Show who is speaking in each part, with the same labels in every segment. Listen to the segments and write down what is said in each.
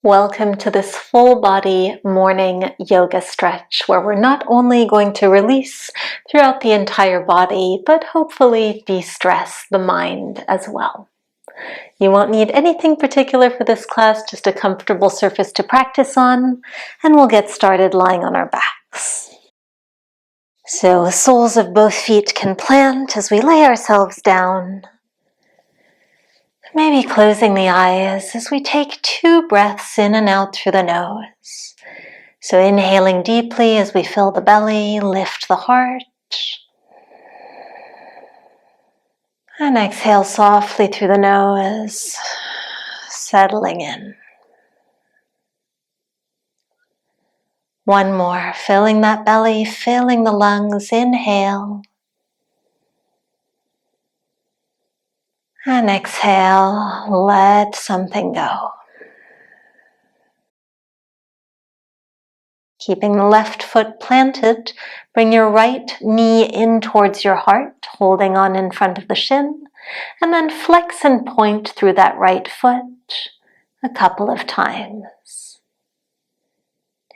Speaker 1: Welcome to this full body morning yoga stretch where we're not only going to release throughout the entire body, but hopefully de-stress the mind as well. You won't need anything particular for this class, just a comfortable surface to practice on, and we'll get started lying on our backs. So the soles of both feet can plant as we lay ourselves down. Maybe closing the eyes as we take 2 breaths in and out through the nose. So inhaling deeply as we fill the belly, lift the heart. And exhale softly through the nose, settling in. One more, filling that belly, filling the lungs, inhale. And exhale, let something go. Keeping the left foot planted, bring your right knee in towards your heart, holding on in front of the shin, and then flex and point through that right foot a couple of times.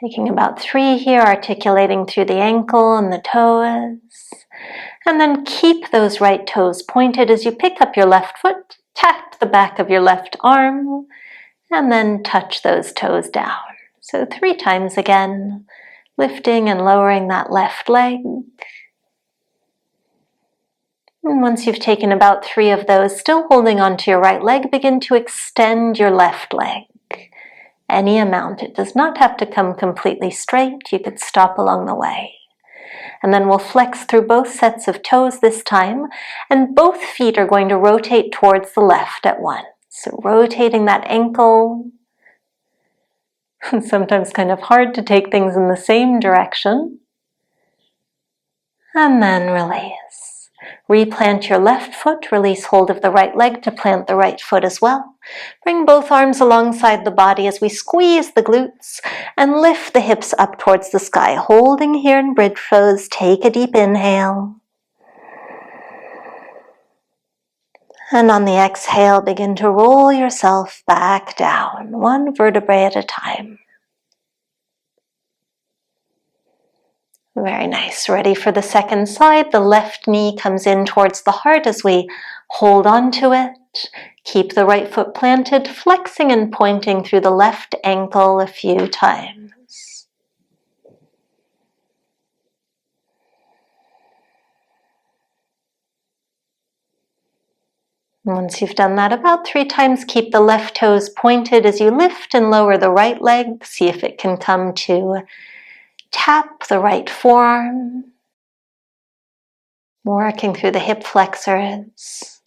Speaker 1: Taking about 3 here, articulating through the ankle and the toes. And then keep those right toes pointed as you pick up your left foot, tap the back of your left arm, and then touch those toes down. So 3 times again, lifting and lowering that left leg. And once you've taken about 3 of those, still holding onto your right leg, begin to extend your left leg. Any amount. It does not have to come completely straight. You could stop along the way. And then we'll flex through both sets of toes this time, and both feet are going to rotate towards the left at once. So rotating that ankle. Sometimes kind of hard to take things in the same direction. And then release. Replant your left foot, release hold of the right leg to plant the right foot as well. Bring both arms alongside the body as we squeeze the glutes and lift the hips up towards the sky. Holding here in bridge pose, take a deep inhale. And on the exhale, begin to roll yourself back down, 1 vertebrae at a time. Very nice. Ready for the second side. The left knee comes in towards the heart as we hold on to it. Keep the right foot planted, flexing and pointing through the left ankle a few times. Once you've done that about 3 times, keep the left toes pointed as you lift and lower the right leg. See if it can come to tap the right forearm, working through the hip flexors.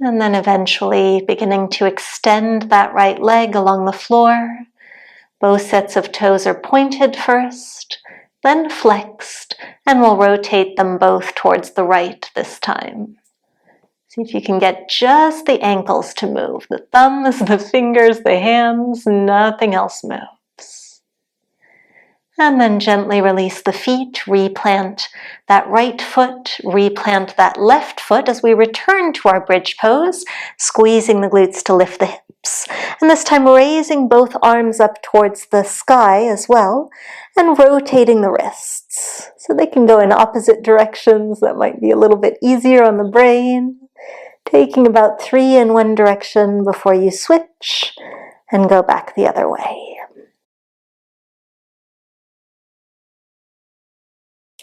Speaker 1: And then eventually beginning to extend that right leg along the floor. Both sets of toes are pointed first, then flexed, and we'll rotate them both towards the right this time. See if you can get just the ankles to move. The thumbs, the fingers, the hands, nothing else moves. And then gently release the feet, replant that right foot, replant that left foot as we return to our bridge pose, squeezing the glutes to lift the hips. And this time raising both arms up towards the sky as well, and rotating the wrists. So they can go in opposite directions. That might be a little bit easier on the brain. Taking about 3 in one direction before you switch and go back the other way.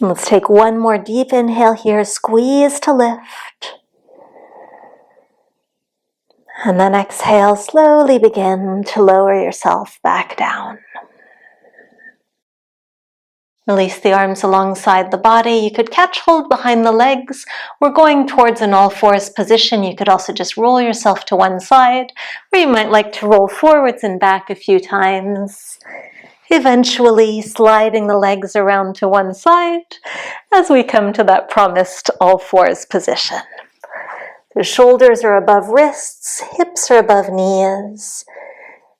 Speaker 1: Let's take 1 more deep inhale here, squeeze to lift. And then exhale, slowly begin to lower yourself back down. Release the arms alongside the body. You could catch hold behind the legs. We're going towards an all-fours position. You could also just roll yourself to one side, or you might like to roll forwards and back a few times. Eventually sliding the legs around to one side as we come to that promised all-fours position. The shoulders are above wrists, hips are above knees.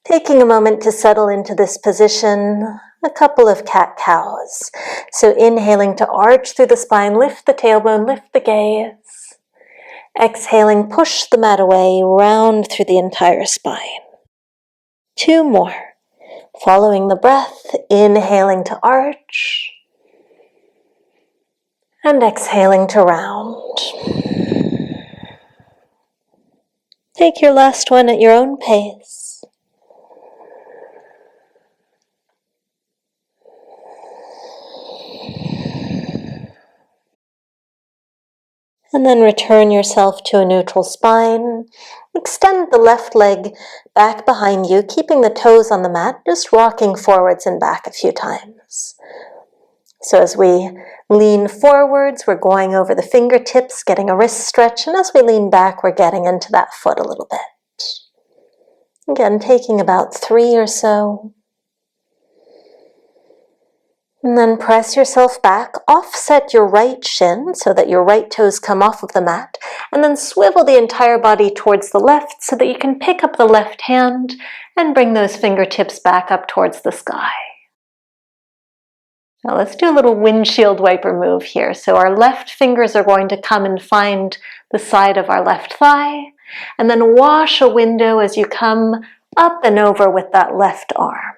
Speaker 1: Taking a moment to settle into this position, a couple of cat-cows. So inhaling to arch through the spine, lift the tailbone, lift the gaze. Exhaling, push the mat away, round through the entire spine. 2 more. Following the breath, inhaling to arch, and exhaling to round. Take your last one at your own pace. And then return yourself to a neutral spine. Extend the left leg back behind you, keeping the toes on the mat, just rocking forwards and back a few times. So as we lean forwards, we're going over the fingertips, getting a wrist stretch, and as we lean back, we're getting into that foot a little bit. Again, taking about 3 or so. And then press yourself back, offset your right shin so that your right toes come off of the mat, and then swivel the entire body towards the left so that you can pick up the left hand and bring those fingertips back up towards the sky. Now let's do a little windshield wiper move here. So our left fingers are going to come and find the side of our left thigh, and then wash a window as you come up and over with that left arm.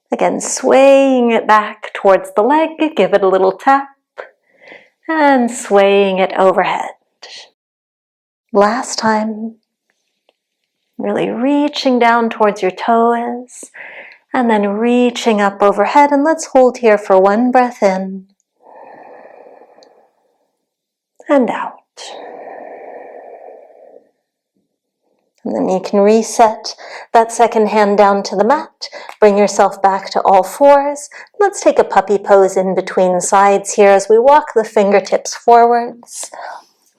Speaker 1: Again, swaying it back towards the leg, give it a little tap, and swaying it overhead. Last time, really reaching down towards your toes, and then reaching up overhead, and let's hold here for 1 breath in, and out. And then you can reset that second hand down to the mat. Bring yourself back to all fours. Let's take a puppy pose in between sides here as we walk the fingertips forwards.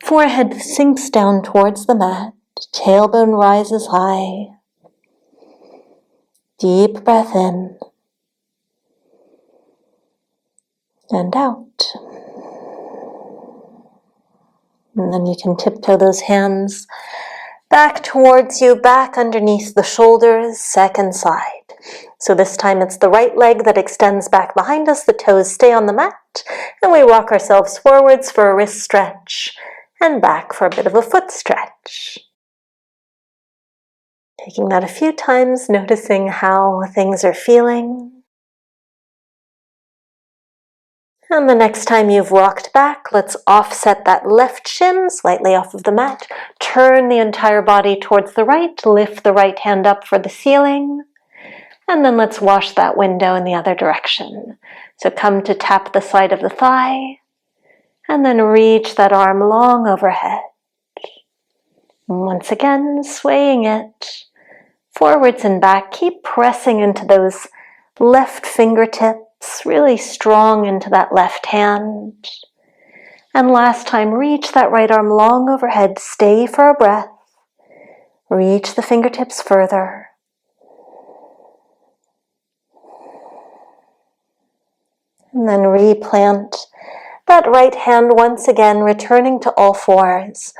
Speaker 1: Forehead sinks down towards the mat. Tailbone rises high. Deep breath in. And out. And then you can tiptoe those hands back towards you, back underneath the shoulders, second side. So this time it's the right leg that extends back behind us, the toes stay on the mat, and we rock ourselves forwards for a wrist stretch, and back for a bit of a foot stretch. Taking that a few times, noticing how things are feeling. And the next time you've rocked back, let's offset that left shin slightly off of the mat. Turn the entire body towards the right. Lift the right hand up for the ceiling. And then let's wash that window in the other direction. So come to tap the side of the thigh. And then reach that arm long overhead. And once again, swaying it forwards and back. Keep pressing into those left fingertips. Really strong into that left hand. And last time, reach that right arm long overhead. Stay for a breath. Reach the fingertips further. And then replant that right hand once again, returning to all fours.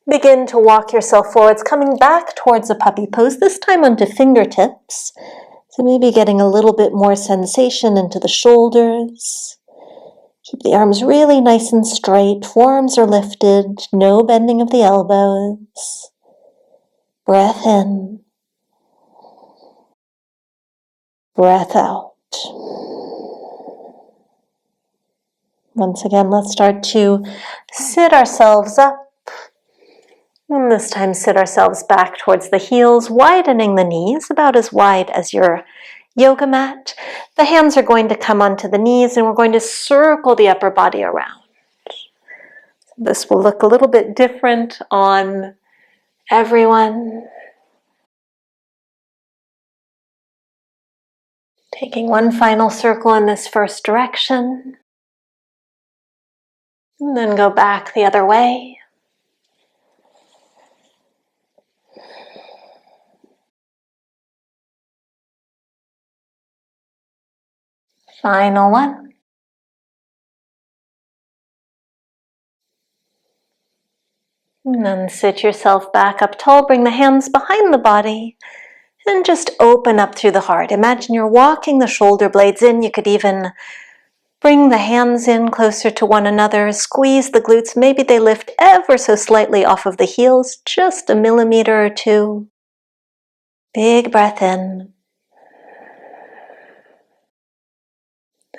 Speaker 1: Begin to walk yourself forwards, coming back towards a puppy pose, this time onto fingertips. So maybe getting a little bit more sensation into the shoulders. Keep the arms really nice and straight. Forearms are lifted. No bending of the elbows. Breath in. Breath out. Once again, let's start to sit ourselves up. And this time sit ourselves back towards the heels, widening the knees about as wide as your yoga mat. The hands are going to come onto the knees and we're going to circle the upper body around. This will look a little bit different on everyone. Taking one final circle in this first direction. And then go back the other way. Final one. And then sit yourself back up tall. Bring the hands behind the body and just open up through the heart. Imagine you're walking the shoulder blades in. You could even Bring the hands in closer to one another, squeeze the glutes. Maybe they lift ever so slightly off of the heels, just a millimeter or two. Big breath in.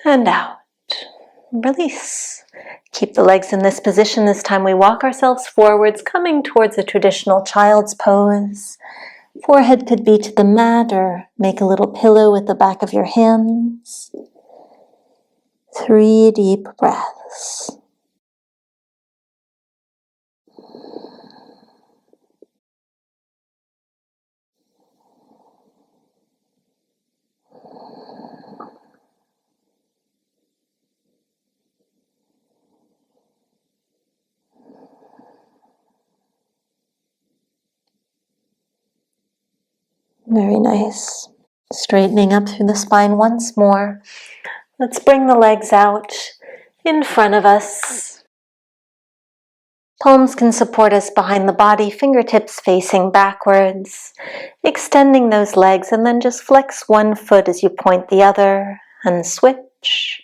Speaker 1: And out. Release. Keep the legs in this position. This time we walk ourselves forwards, coming towards a traditional child's pose. Forehead could be to the mat or make a little pillow with the back of your hands. 3 deep breaths. Very nice. Straightening up through the spine once more. Let's bring the legs out in front of us. Palms can support us behind the body, fingertips facing backwards. Extending those legs, and then just flex one foot as you point the other and switch.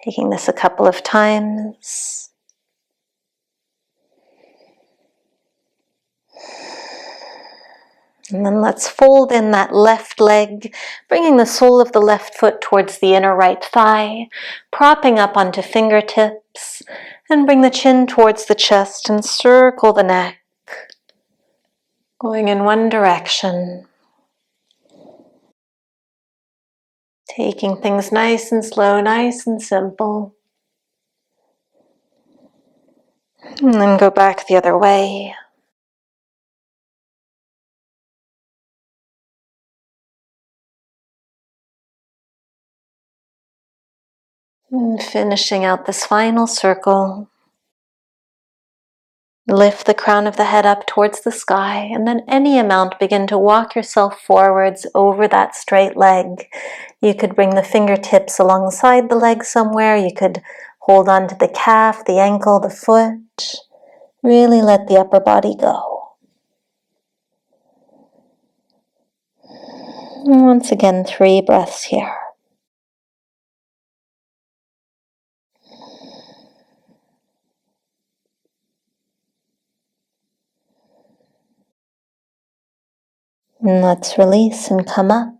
Speaker 1: Taking this a couple of times. And then let's fold in that left leg, bringing the sole of the left foot towards the inner right thigh, propping up onto fingertips, and bring the chin towards the chest and circle the neck, going in one direction. Taking things nice and slow, nice and simple. And then go back the other way. And finishing out this final circle. Lift the crown of the head up towards the sky, and then any amount begin to walk yourself forwards over that straight leg. You could bring the fingertips alongside the leg somewhere. You could hold on to the calf, the ankle, the foot. Really let the upper body go. And once again, 3 breaths here. And let's release and come up.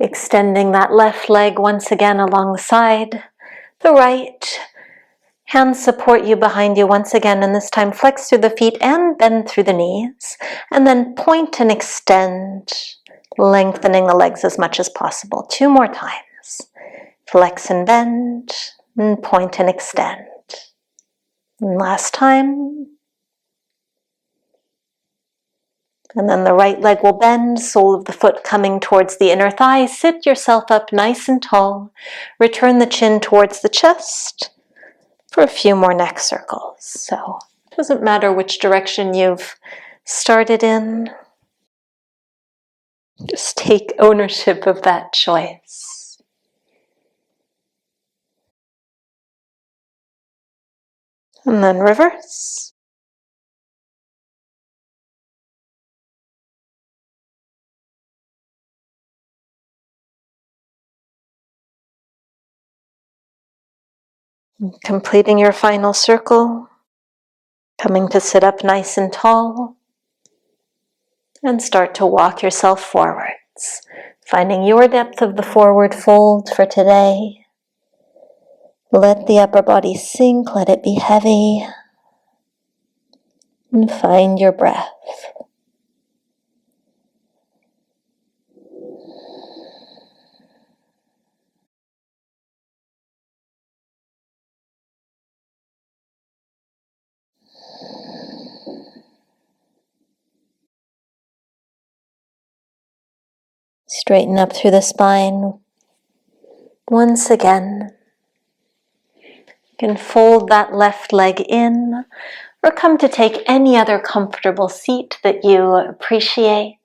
Speaker 1: Extending that left leg once again alongside the right. Hands support you behind you once again, and this time flex through the feet and bend through the knees. And then point and extend, lengthening the legs as much as possible. 2 more times. Flex and bend, and point and extend. And last time. And then the right leg will bend, sole of the foot coming towards the inner thigh. Sit yourself up nice and tall. Return the chin towards the chest for a few more neck circles. So it doesn't matter which direction you've started in. Just take ownership of that choice. And then reverse. Completing your final circle, coming to sit up nice and tall, and start to walk yourself forwards, finding your depth of the forward fold for today. Let the upper body sink, let it be heavy, and find your breath. Straighten up through the spine. Once again, you can fold that left leg in, or come to take any other comfortable seat that you appreciate.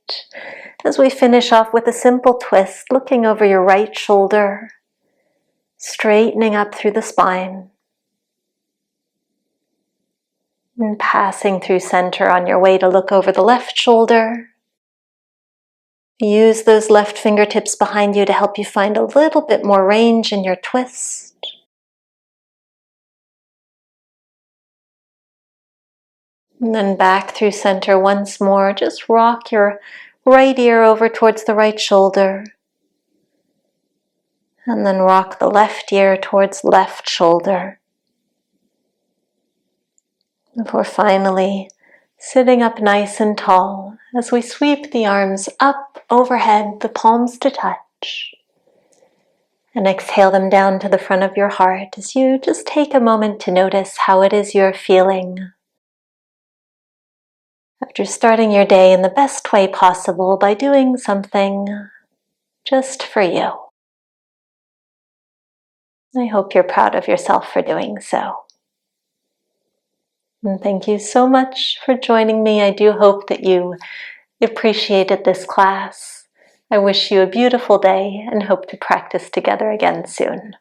Speaker 1: As we finish off with a simple twist, looking over your right shoulder, straightening up through the spine, and passing through center on your way to look over the left shoulder. Use those left fingertips behind you to help you find a little bit more range in your twist. And then back through center once more. Just rock your right ear over towards the right shoulder. And then rock the left ear towards left shoulder. Before finally sitting up nice and tall as we sweep the arms up overhead, the palms to touch. And exhale them down to the front of your heart as you just take a moment to notice how it is you're feeling. After starting your day in the best way possible by doing something just for you. I hope you're proud of yourself for doing so. And thank you so much for joining me. I do hope that you appreciated this class. I wish you a beautiful day and hope to practice together again soon.